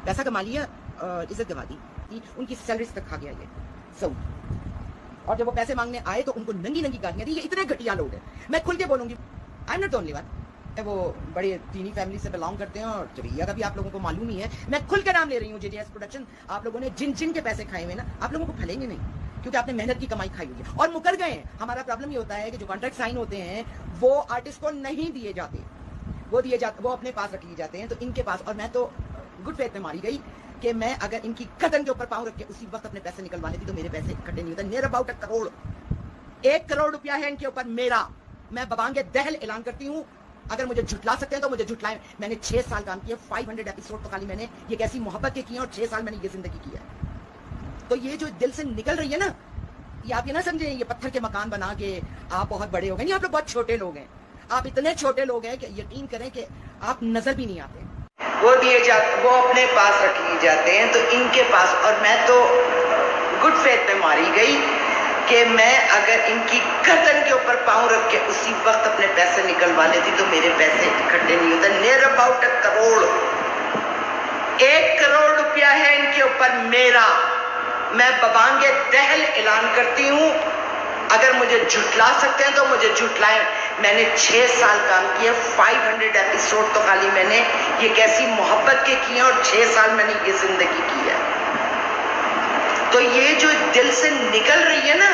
पैसा कमा लिया, इज्जत गवा दी, उनकी सैलरीज तक खा गया ये सऊद। और जब वो पैसे मांगने आए तो उनको नंगी नंगी गालियां दी। ये इतने घटिया लोग हैं, मैं खुल के बोलूंगी, I am not the only one. वो बड़े दीनी फैमिली से बिलोंग करते हैं और जवेरिया का भी आप लोगों को मालूम ही है। मैं खुल के नाम ले रही हूँ, जेजेएस प्रोडक्शन। आप लोगों ने जिन जिन के पैसे खाए हुए ना, आप लोगों को फलेंगे नहीं, क्योंकि आपने मेहनत की कमाई खाई हुई है और मुकर गए हैं। हमारा प्रॉब्लम ये होता है कि जो कॉन्ट्रैक्ट साइन होते हैं वो आर्टिस्ट को नहीं दिए जाते, वो अपने पास रख लिए जाते हैं, तो इनके पास। और मैं तो गुड फेथ में मारी गई कि मैं अगर इनकी गर्दन के ऊपर पाँव रख के उसी वक्त अपने पैसे निकलवा लेती तो मेरे पैसे इकट्ठे नहीं होते। नियर अबाउट 1 करोड़, 1 करोड़ रुपया है इनके ऊपर मेरा। मैं बबांगे दहल ऐलान करती हूँ, अगर मुझे झुटला सकते हैं तो मुझे झुटलाएं। मैंने 6 साल काम किया, 500 एपिसोड तो खाली मैंने ये कैसी मोहब्बत के किए और 6 साल मैंने ये जिंदगी की है। तो ये जो दिल से निकल रही है ना, ये आप ये ना समझे ये पत्थर के मकान बना के आप बहुत बड़े हो गए। नहीं, आप लोग बहुत छोटे लोग हैं। आप इतने छोटे लोग हैं कि यकीन करें कि आप नजर भी नहीं आते। वो अपने पास रख लिए जाते हैं तो इनके पास। और मैं तो गुड फेथ में मारी गई कि मैं अगर इनकी गर्दन के ऊपर पाँव रख के उसी वक्त अपने पैसे निकलवा लेती तो मेरे पैसे इकट्ठे नहीं होते। नियर अबाउट 1 करोड़, 1 करोड़ रुपया है इनके ऊपर मेरा। मैं बबांगे दहल ऐलान करती हूँ, अगर मुझे झुटला सकते हैं तो मुझे झुटलाएं। मैंने 6 साल काम किया, 500 एपिसोड तो खाली मैंने ये कैसी मोहब्बत के किए और 6 साल मैंने ये जिंदगी की है। तो ये जो दिल से निकल रही है ना,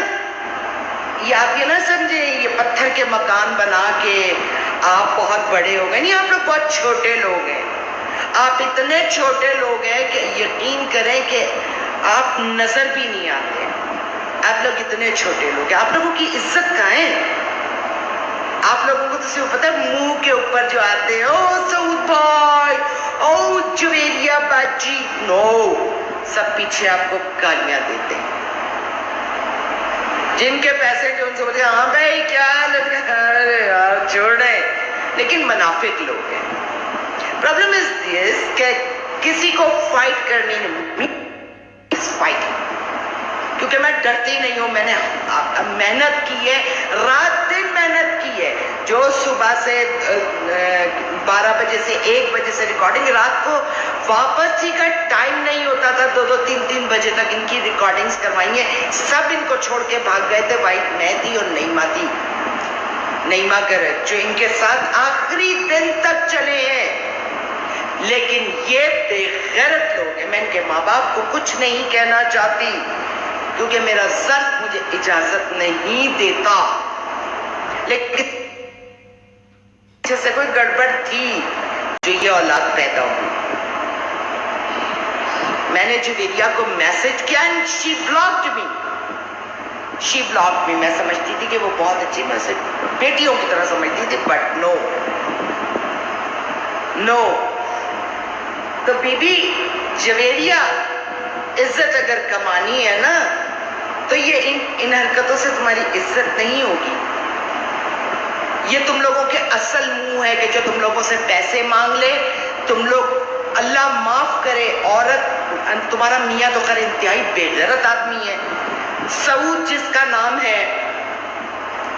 ये आप ये ना समझे ये पत्थर के मकान बना के आप बहुत बड़े हो गए। नहीं, आप लोग बहुत छोटे लोग हैं। आप इतने छोटे लोग हैं कि यकीन करें कि आप नजर भी नहीं आते। आप लोग इतने छोटे लोग हैं, आप लोगों की इज्जत कहाँ है? आप लोगों को तो सिर्फ पता है मुंह के ऊपर जो आते हैं, ओ सऊद भाई, ओ जवेरिया बाजी, नो, सब पीछे आपको गालियां देते हैं। जिनके पैसे जो उनसे बोलते हैं हाँ भाई क्या, अरे यार छोड़े, लेकिन मुनाफिक लोग हैं। प्रॉब्लम इज दिस कि किसी को फाइट करनी नहीं, फाइट, क्योंकि मैं डरती नहीं हूं। मैंने मेहनत की है, रात दिन मेहनत की है। जो सुबह से 12 बजे से 1 बजे से रिकॉर्डिंग, रात को वापस ही का टाइम नहीं होता था। 2-2, 3-3 बजे तक इनकी रिकॉर्डिंग्स करवाई है। सब इनको छोड़ के भाग गए थे। वाइट मेहदी और नईमा थी, नईमा कर जो इनके साथ आखिरी दिन तक चले हैं। लेकिन ये बेगैरत लोग हैं। मैं इनके माँ बाप को कुछ नहीं कहना चाहती क्योंकि मेरा ज़र्फ मुझे इजाजत नहीं देता, लेकिन जैसे कोई गड़बड़ थी जो ये औलाद पैदा हुई। मैंने जवेरिया को मैसेज किया एंड शी ब्लॉक्ड मी। मैं समझती थी कि वो बहुत अच्छी मैसेज बेटियों की तरह समझती थी, बट नो। तो बीबी जवेरिया, इज्जत अगर कमानी है ना तो ये इन हरकतों से तुम्हारी इज्जत नहीं होगी। ये तुम लोगों के असल मुंह है कि जो तुम लोगों से पैसे मांग ले। तुम लोग, अल्लाह माफ करे, औरत, तुम्हारा मियाँ तो खैर इंतहाई बेगैरत आदमी है। सऊद जिसका नाम है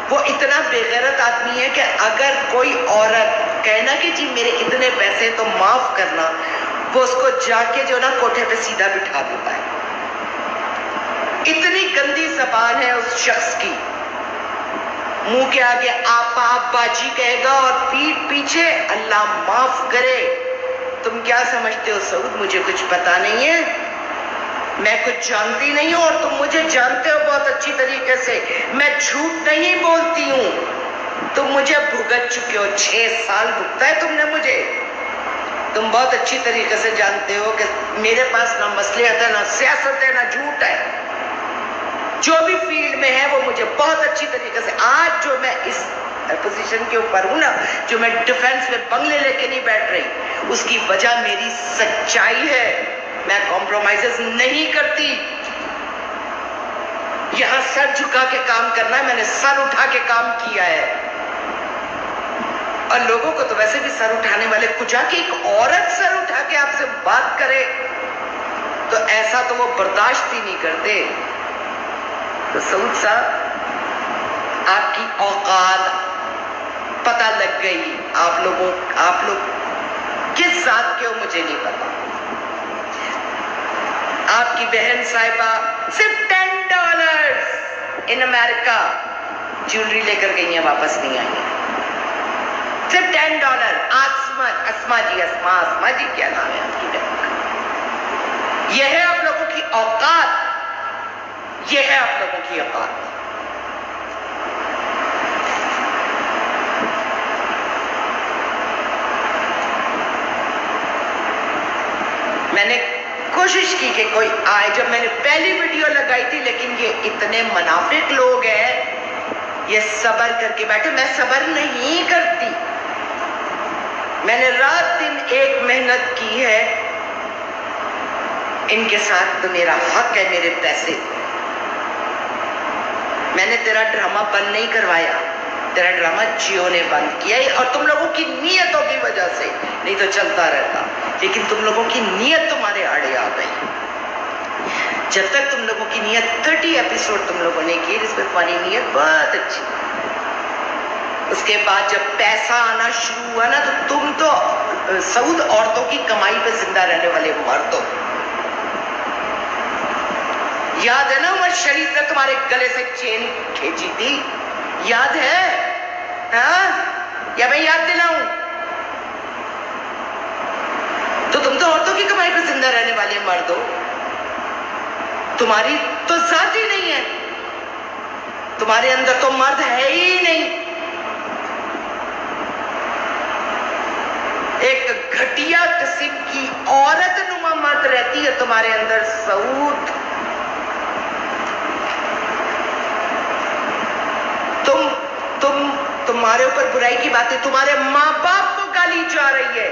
वो इतना बेगैरत आदमी है कि अगर कोई औरत कहना कि जी मेरे इतने पैसे तो माफ करना, वो उसको जाके जो ना कोठे पे सीधा बिठा देता है। इतनी गंदी जबान है उस शख्स की। मुंह के आगे आपा बाजी कहेगा और पीठ पीछे अल्लाह माफ करे। तुम क्या समझते हो सऊद, मुझे कुछ पता नहीं है, मैं कुछ जानती नहीं हूं और तुम मुझे जानते हो बहुत अच्छी तरीके से। मैं झूठ नहीं बोलती हूं। तुम मुझे भुगत चुके हो, 6 साल भुगता है तुमने मुझे। तुम बहुत अच्छी तरीके से जानते हो कि मेरे पास ना मसलियत है, ना सियासत है, ना झूठ है। जो भी फील्ड में है वो मुझे बहुत अच्छी तरीके से, आज जो मैं इस पोजीशन के ऊपर हूं ना, जो मैं डिफेंस में बंगले लेके नहीं बैठ रही, उसकी वजह मेरी सच्चाई है। मैं कॉम्प्रोमाइजेस नहीं करती। यहां सर झुका के काम करना है, मैंने सर उठा के काम किया है। और लोगों को तो वैसे भी सर उठाने वाले कुछ, कि एक औरत सर उठा के आपसे बात करे तो ऐसा तो वो बर्दाश्त ही नहीं करते। तो सऊद साहब, आपकी औकात पता लग गई। आप लोग किस जात के हो मुझे नहीं पता, آپ کی بہن صاحبہ صرف $10 ان امریکہ جیولری لے کر گئی ہیں، واپس نہیں آئی ہیں، صرف $10۔ اسما جی کیا نام ہے آپ کی بہن کا؟ یہ ہے آپ لوگوں کی اوقات، یہ ہے آپ لوگوں کی اوقات۔ میں نے کوشش کی کہ کوئی آئے، جب میں نے پہلی ویڈیو لگائی تھی، لیکن یہ اتنے منافق لوگ ہیں، یہ صبر کر کے بیٹھے۔ میں صبر نہیں کرتی، میں نے رات دن ایک محنت کی ہے، ان کے ساتھ تو میرا حق ہے، میرے پیسے۔ میں نے تیرا ڈرامہ بند نہیں کروایا، تیرا ڈرامہ جیو نے بند کیا، اور تم لوگوں کی نیتوں کی وجہ سے، نہیں تو چلتا رہتا، لیکن تم لوگوں کی نیت تمہارے آڑے آ گئی۔ جب تک تم لوگوں کی نیت 30 ایپیسوڈ تم لوگوں نے کی، جس میں تمہاری نیت بہت اچھی، اس کے بعد جب پیسہ آنا شروع ہوا نا، تو تم تو سعود عورتوں کی کمائی پہ زندہ رہنے والے مرد ہو۔ یاد ہے نا عمر شریف نے تمہارے گلے سے چین کھینچی تھی، یاد ہے؟ ہاں، یا میں یاد دلاؤں؟ تو تم تو عورتوں کی کمائی پہ زندہ رہنے والے مرد ہو، تمہاری تو ذات ہی نہیں ہے، تمہارے اندر تو مرد ہے ہی نہیں۔ ایک گھٹیا قسم کی عورت نما مرد رہتی ہے تمہارے اندر سعود۔ تمہارے اوپر برائی کی باتیں، تمہارے ماں باپ کو گالی جا رہی ہے،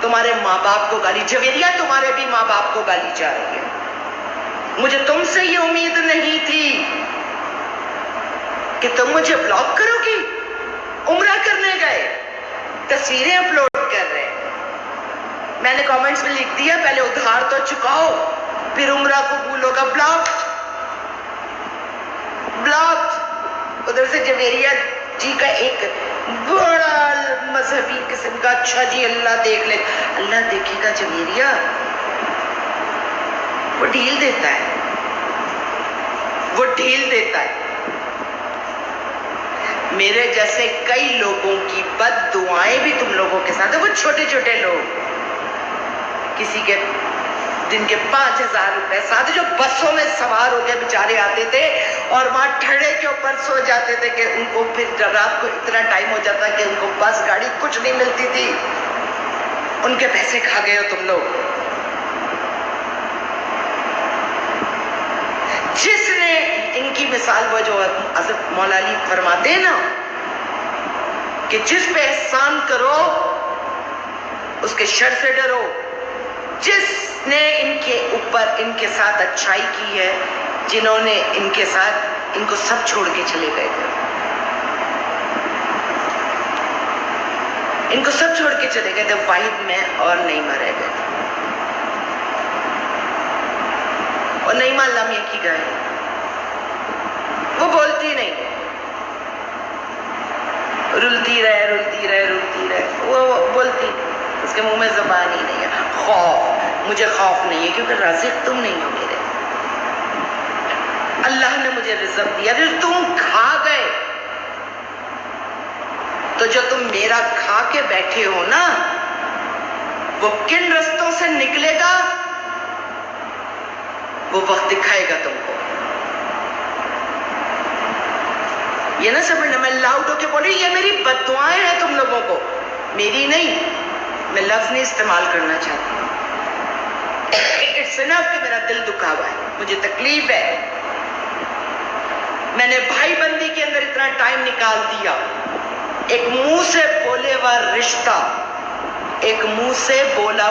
تمہارے ماں باپ کو گالی، جویریہ تمہارے بھی ماں باپ کو گالی جا رہی ہے۔ مجھے تم سے یہ امید نہیں تھی کہ تم مجھے بلاک کرو گی۔ عمرہ کرنے گئے، تصویریں اپلوڈ کر رہے، میں نے کامنٹس میں لکھ دیا پہلے ادھار تو چکاؤ، پھر عمرہ قبول ہوگا۔ بلاک ادھر سے جویریہ جی کا ایک بڑا مذہبی قسم کا، اچھا جی اللہ دیکھ لے، اللہ دیکھے گا جویریہ؟ وہ ڈھیل دیتا ہے، وہ ڈھیل دیتا ہے۔ میرے جیسے کئی لوگوں کی بد دعائیں بھی تم لوگوں کے ساتھ ہیں، وہ چھوٹے چھوٹے لوگ، کسی کے جن کے 5000 روپے ساتھ، جو بسوں میں سوار ہو کے بیچارے آتے تھے اور وہاں ٹھڑے کے اوپر سو جاتے تھے کہ ان کو پھر رات کو اتنا ٹائم ہو جاتا کہ ان کو بس گاڑی کچھ نہیں ملتی تھی، ان کے پیسے کھا گئے ہو تم لوگ۔ جس نے ان کی مثال، وہ جو حضرت مولا علی فرماتے ہیں نا کہ جس پہ احسان کرو اس کے شر سے ڈرو، جس نے ان کے اوپر ان کے ساتھ اچھائی کی ہے، جنہوں نے ان کے ساتھ، ان کو سب چھوڑ کے چلے گئے تھے، ان کو سب چھوڑ کے چلے گئے تھے، واحد میں اور نعیمہ رہ گئے تھے، اور نعیمہ اللہ میاں کی گئے، وہ بولتی نہیں، رلتی رہے، وہ بولتی، اس کے منہ میں زبان ہی نہیں ہے۔ خوف، مجھے خوف نہیں ہے کیونکہ رازق تم نہیں ہو میرے، اللہ نے مجھے رزق دیا، جو تم کھا گئے، تو جو تم میرا کھا کے بیٹھے ہو نا، وہ کن رستوں سے نکلے گا وہ وقت دکھائے گا تم کو۔ یہ نہ سمجھنا میں لاؤڈ ہو کے بولی یہ میری بد دعائیں ہیں تم لوگوں کو، میری نہیں، میں لفظ نہیں استعمال کرنا چاہتی، اٹس انف کہ میرا دل دکھا ہوا ہے، مجھے تکلیف ہے، میں نے بھائی بندی کے اندر اتنا ٹائم نکال دیا، ایک منہ سے بولے ہوا رشتہ، ایک منہ سے بولا